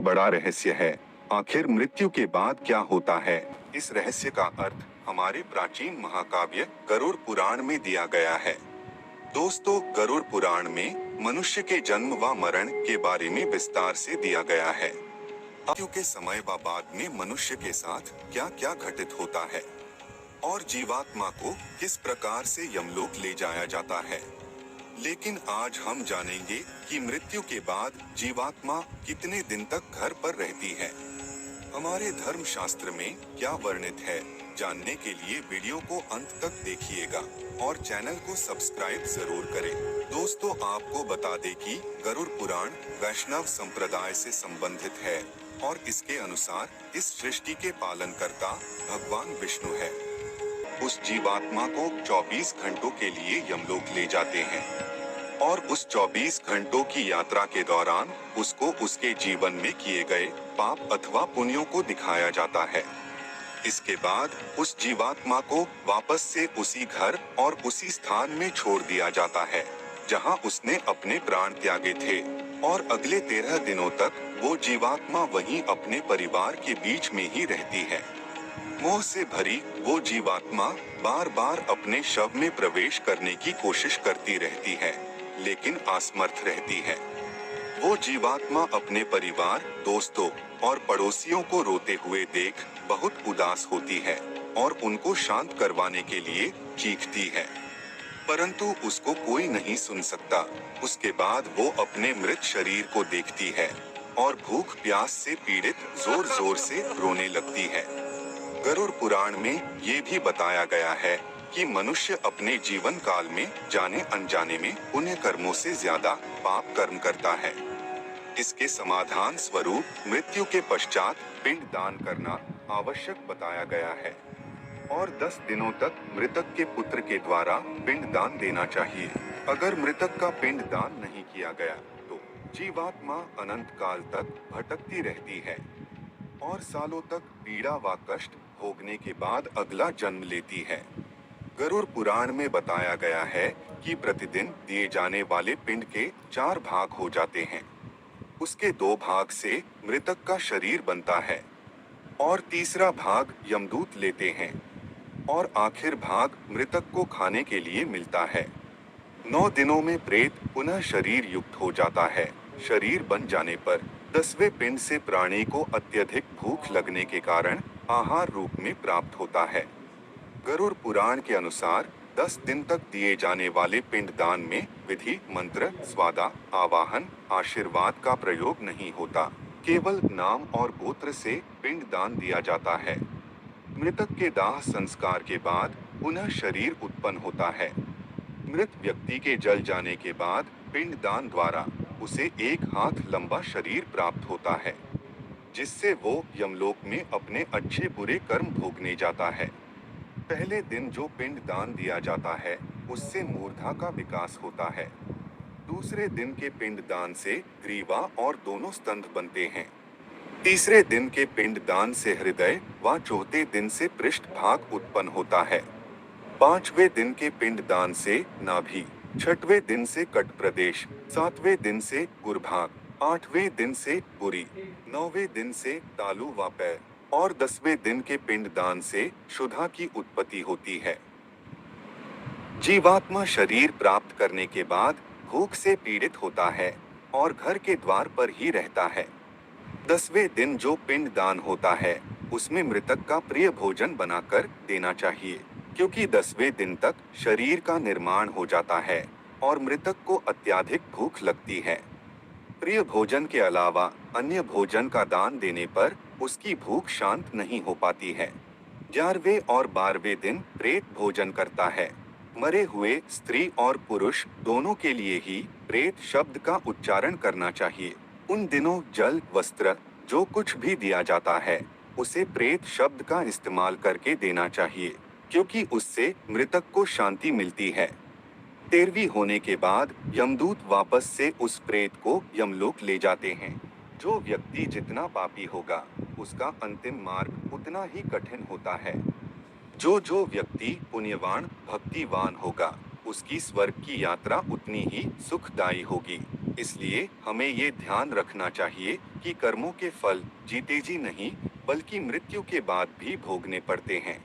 बड़ा रहस्य है। आखिर मृत्यु के बाद क्या होता है? इस रहस्य का अर्थ हमारे प्राचीन महाकाव्य गरुड़ पुराण में दिया गया है। दोस्तों, गरुड़ पुराण में मनुष्य के जन्म व मरण के बारे में विस्तार से दिया गया है। मृत्यु के समय व बाद में मनुष्य के साथ क्या क्या घटित होता है और जीवात्मा को किस प्रकार से यमलोक ले जाया जाता है। लेकिन आज हम जानेंगे कि मृत्यु के बाद जीवात्मा कितने दिन तक घर पर रहती है। हमारे धर्म शास्त्र में क्या वर्णित है, जानने के लिए वीडियो को अंत तक देखिएगा और चैनल को सब्सक्राइब जरूर करें। दोस्तों, आपको बता दें कि गरुड़ पुराण वैष्णव संप्रदाय से संबंधित है और इसके अनुसार इस सृष्टि के पालनकर्ता भगवान विष्णु है। उस जीवात्मा को 24 घंटों के लिए यमलोक ले जाते हैं और उस 24 घंटों की यात्रा के दौरान उसको उसके जीवन में किए गए पाप अथवा पुण्यों को दिखाया जाता है। इसके बाद उस जीवात्मा को वापस से उसी घर और उसी स्थान में छोड़ दिया जाता है जहां उसने अपने प्राण त्यागे थे और अगले 13 दिनों तक वो जीवात्मा वहीं अपने परिवार के बीच में ही रहती है। मोह से भरी वो जीवात्मा बार बार अपने शव में प्रवेश करने की कोशिश करती रहती है, लेकिन असमर्थ रहती है। वो जीवात्मा अपने परिवार, दोस्तों और पड़ोसियों को रोते हुए देख बहुत उदास होती है और उनको शांत करवाने के लिए चीखती है, परंतु उसको कोई नहीं सुन सकता। उसके बाद वो अपने मृत शरीर को देखती है और भूख प्यास से पीड़ित जोर जोर से रोने लगती है। गरुड़ पुराण में ये भी बताया गया है कि मनुष्य अपने जीवन काल में जाने अनजाने में पुण्य कर्मों से ज्यादा पाप कर्म करता है। इसके समाधान स्वरूप मृत्यु के पश्चात पिंड दान करना आवश्यक बताया गया है और 10 दिनों तक मृतक के पुत्र के द्वारा पिंड दान देना चाहिए। अगर मृतक का पिंड दान नहीं किया गया तो जीवात्मा अनंत काल तक भटकती रहती है और सालों तक पीड़ा व कष्ट भोगने के बाद अगला जन्म लेती है। गरुड़ पुराण में बताया गया है कि प्रतिदिन दिए जाने वाले पिंड के 4 भाग हो जाते हैं। उसके 2 भाग से मृतक का शरीर बनता है और तीसरा भाग यमदूत लेते हैं और आखिर भाग मृतक को खाने के लिए मिलता है। 9 दिनों में प्रेत पुनः शरीर युक्त हो जाता है। शरीर बन जाने पर 10वें पिंड से प्राणी को अत्यधिक भूख लगने के कारण आहार रूप में प्राप्त होता है। गरुड़ पुराण के अनुसार 10 दिन तक दिए जाने वाले पिंड दान में विधि, मंत्र, स्वादा, आवाहन, आशीर्वाद का प्रयोग नहीं होता। केवल नाम और गोत्र से पिंड दान दिया जाता है। मृतक के दाह संस्कार के बाद पुनः शरीर उत्पन्न होता है। मृत व्यक्ति के जल जाने के बाद पिंड दान द्वारा उसे 1 हाथ लंबा शरीर प्राप्त होता है, जिससे वो यमलोक में अपने अच्छे बुरे कर्म भोगने जाता है। पहले दिन जो पिंड दान दिया जाता है उससे मूर्धा का विकास होता है। दूसरे दिन के पिंड दान से ग्रीवा और दोनों स्तंभ बनते हैं। तीसरे दिन के पिंड दान से हृदय व चौथे दिन से पृष्ठ भाग उत्पन्न होता है। 5वें दिन के पिंड दान से नाभि, 6वें दिन से कट प्रदेश, 7वें दिन से गुरभाग, 8वें दिन से पुरी, 9वें दिन से तालू व पैर और 10वें दिन के पिंड दान से क्षुधा की उत्पत्ति होती है। जीवात्मा शरीर प्राप्त करने के बाद भूख से पीड़ित होता है और घर के द्वार पर ही रहता है। 10वें दिन जो पिंड दान होता है उसमें मृतक का प्रिय भोजन बनाकर देना चाहिए, क्योंकि 10वें दिन तक शरीर का निर्माण हो जाता है और मृतक को अत्यधिक भूख लगती है। प्रिय भोजन के अलावा अन्य भोजन का दान देने पर उसकी भूख शांत नहीं हो पाती है। 11वें और 12वें दिन प्रेत भोजन करता है। मरे हुए स्त्री और पुरुष दोनों के लिए ही प्रेत शब्द का उच्चारण करना चाहिए। उन दिनों जल, वस्त्र जो कुछ भी दिया जाता है उसे प्रेत शब्द का इस्तेमाल करके देना चाहिए, क्योंकि उससे मृतक को शांति मिलती है। 13वीं होने के बाद यमदूत वापस से उस प्रेत को यमलोक ले जाते हैं। जो व्यक्ति जितना पापी होगा उसका अंतिम मार्ग उतना ही कठिन होता है। जो व्यक्ति पुण्यवान, भक्तिवान होगा उसकी स्वर्ग की यात्रा उतनी ही सुखदायी होगी। इसलिए हमें ये ध्यान रखना चाहिए कि कर्मों के फल जीते जी नहीं, बल्कि मृत्यु के बाद भी भोगने पड़ते हैं।